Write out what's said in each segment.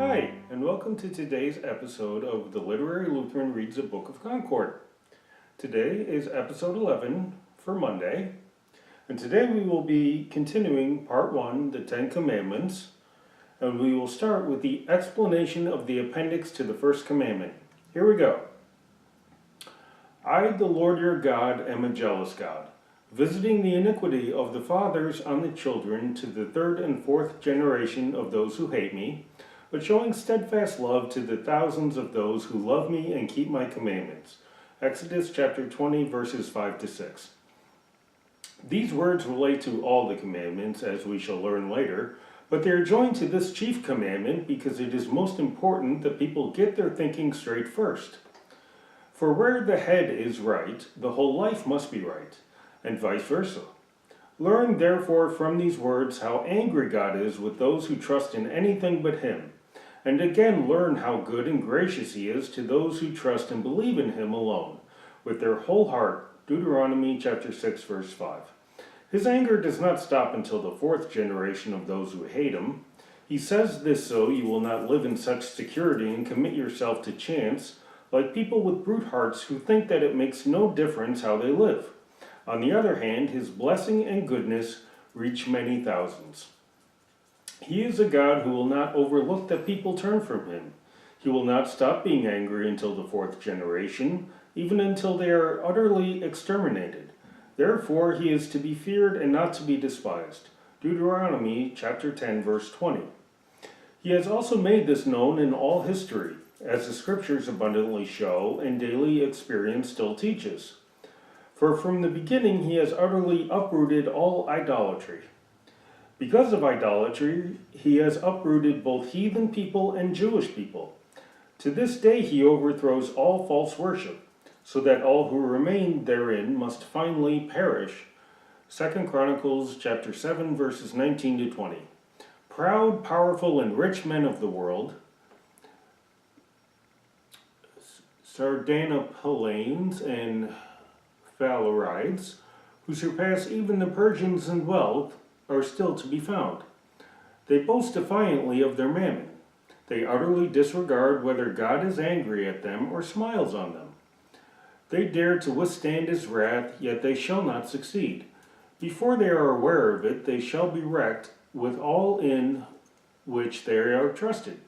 Hi, and welcome to today's episode of the Literary Lutheran Reads a Book of Concord. Today is episode 11 for Monday, and today we will be continuing part 1, the Ten Commandments, and we will start with the explanation of the appendix to the first commandment. Here we go. I, the Lord your God, am a jealous God, visiting the iniquity of the fathers on the children to the third and fourth generation of those who hate me, but showing steadfast love to the thousands of those who love me and keep my commandments. Exodus chapter 20, verses 5 to 6. These words relate to all the commandments, as we shall learn later, but they are joined to this chief commandment because it is most important that people get their thinking straight first. For where the head is right, the whole life must be right, and vice versa. Learn therefore from these words how angry God is with those who trust in anything but Him, and again learn how good and gracious He is to those who trust and believe in Him alone, with their whole heart. Deuteronomy chapter 6, verse 5. His anger does not stop until the fourth generation of those who hate Him. He says this so you will not live in such security and commit yourself to chance, like people with brute hearts who think that it makes no difference how they live. On the other hand, His blessing and goodness reach many thousands. He is a God who will not overlook that people turn from Him. He will not stop being angry until the fourth generation, even until they are utterly exterminated. Therefore, He is to be feared and not to be despised. Deuteronomy chapter 10, verse 20. He has also made this known in all history, as the Scriptures abundantly show and daily experience still teaches. For from the beginning He has utterly uprooted all idolatry. Because of idolatry, He has uprooted both heathen people and Jewish people. To this day He overthrows all false worship, so that all who remain therein must finally perish. 2 Chronicles chapter 7, verses 19 to 20. Proud, powerful, and rich men of the world, Sardanapalanes and Phalaroids, who surpass even the Persians in wealth, are still to be found. They boast defiantly of their mammon. They utterly disregard whether God is angry at them or smiles on them. They dare to withstand His wrath, yet they shall not succeed. Before they are aware of it, they shall be wrecked with all in which they are trusted.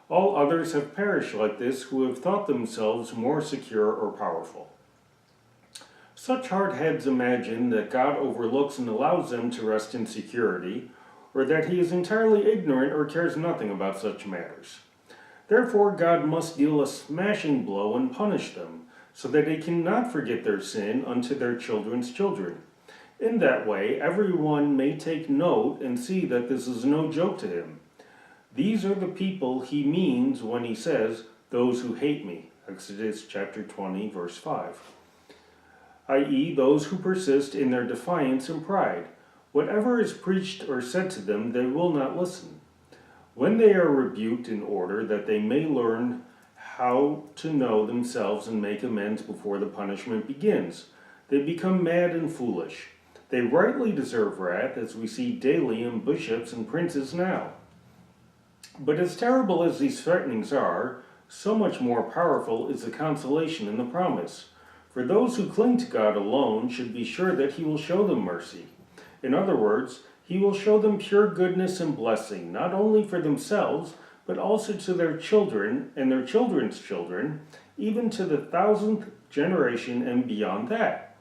All others have perished like this who have thought themselves more secure or powerful. Such hard heads imagine that God overlooks and allows them to rest in security, or that He is entirely ignorant or cares nothing about such matters. Therefore, God must deal a smashing blow and punish them, so that He cannot forget their sin unto their children's children. In that way, everyone may take note and see that this is no joke to Him. These are the people He means when He says, those who hate me. Exodus chapter 20, verse 5. i.e., those who persist in their defiance and pride. Whatever is preached or said to them, they will not listen. When they are rebuked in order that they may learn how to know themselves and make amends before the punishment begins, they become mad and foolish. They rightly deserve wrath, as we see daily in bishops and princes now. But as terrible as these threatenings are, so much more powerful is the consolation in the promise. For those who cling to God alone should be sure that He will show them mercy. In other words, He will show them pure goodness and blessing, not only for themselves, but also to their children and their children's children, even to the 1,000th generation and beyond that.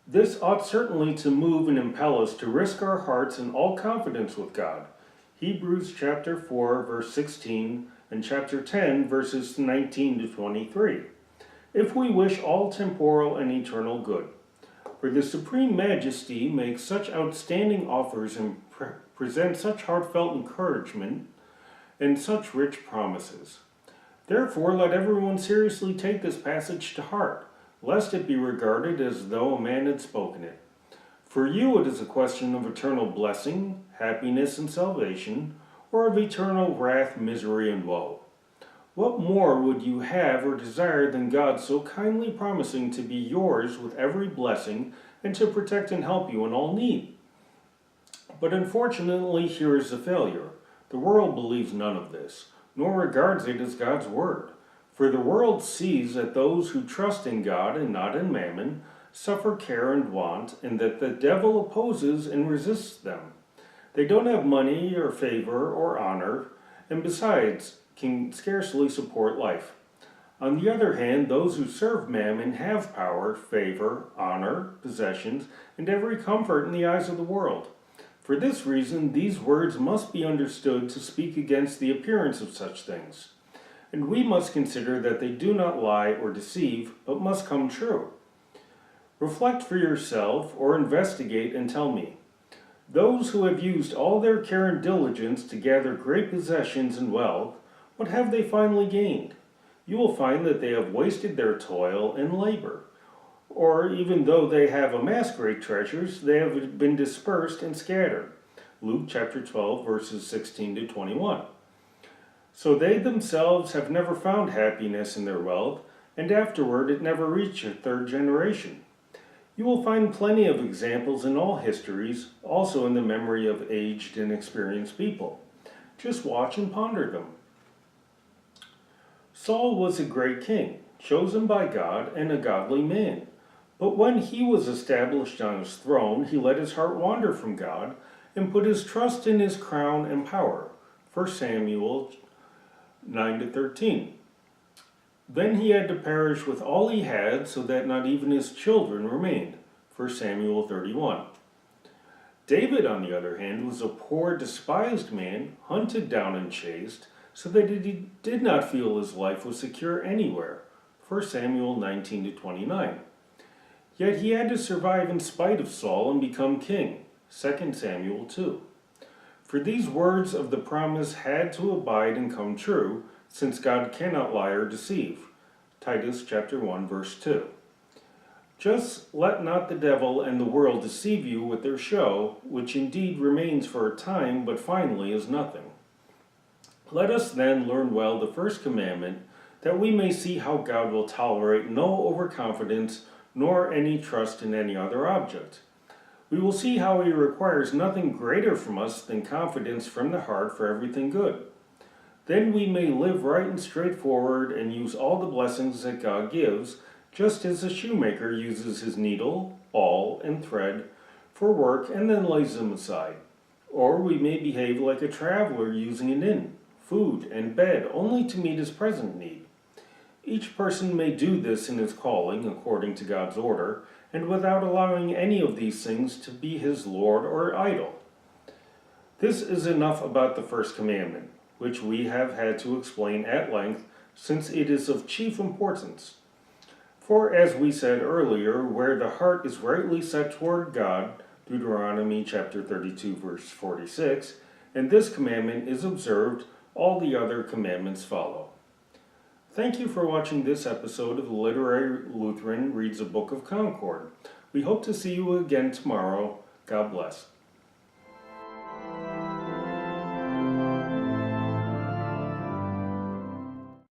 This ought certainly to move and impel us to risk our hearts in all confidence with God. Hebrews chapter 4, verse 16, and chapter 10, verses 19 to 23. If we wish all temporal and eternal good. For the Supreme Majesty makes such outstanding offers and presents such heartfelt encouragement and such rich promises. Therefore, let everyone seriously take this passage to heart, lest it be regarded as though a man had spoken it. For you it is a question of eternal blessing, happiness, and salvation, or of eternal wrath, misery, and woe. What more would you have or desire than God so kindly promising to be yours with every blessing and to protect and help you in all need? But unfortunately, here is the failure. The world believes none of this. nor regards it as God's word. For the world sees that those who trust in God and not in mammon suffer care and want, and that the devil opposes and resists them. They don't have money or favor or honor, and besides, can scarcely support life. On the other hand, those who serve mammon have power, favor, honor, possessions, and every comfort in the eyes of the world. For this reason, these words must be understood to speak against the appearance of such things. And we must consider that they do not lie or deceive, but must come true. Reflect for yourself, or investigate and tell me. Those who have used all their care and diligence to gather great possessions and wealth, what have they finally gained? You will find that they have wasted their toil and labor. Or even though they have amassed great treasures, they have been dispersed and scattered. Luke chapter 12, verses 16 to 21. So they themselves have never found happiness in their wealth, and afterward it never reached a third generation. You will find plenty of examples in all histories, also in the memory of aged and experienced people. Just watch and ponder them. Saul was a great king, chosen by God and a godly man. But when he was established on his throne, he let his heart wander from God and put his trust in his crown and power. 1 Samuel 9-13. Then he had to perish with all he had, so that not even his children remained. 1 Samuel 31. David, on the other hand, was a poor, despised man, hunted down and chased, so that he did not feel his life was secure anywhere. 1 Samuel 19-29. Yet he had to survive in spite of Saul and become king. 2 Samuel 2. For these words of the promise had to abide and come true, since God cannot lie or deceive. Titus chapter 1, verse 2. Just let not the devil and the world deceive you with their show, which indeed remains for a time, but finally is nothing. Let us then learn well the first commandment, that we may see how God will tolerate no overconfidence, nor any trust in any other object. We will see how he requires nothing greater from us than confidence from the heart for everything good. Then we may live right and straightforward and use all the blessings that God gives, just as a shoemaker uses his needle, awl, and thread for work and then lays them aside. Or we may behave like a traveler using an inn, food, and bed only to meet his present need. Each person may do this in his calling according to God's order, and without allowing any of these things to be his lord or idol. This is enough about the first commandment, which we have had to explain at length, since it is of chief importance. For as we said earlier, where the heart is rightly set toward God, Deuteronomy chapter 32, verse 46, and this commandment is observed, all the other commandments follow. Thank you for watching this episode of the Literary Lutheran Reads a Book of Concord. We hope to see you again tomorrow. God bless.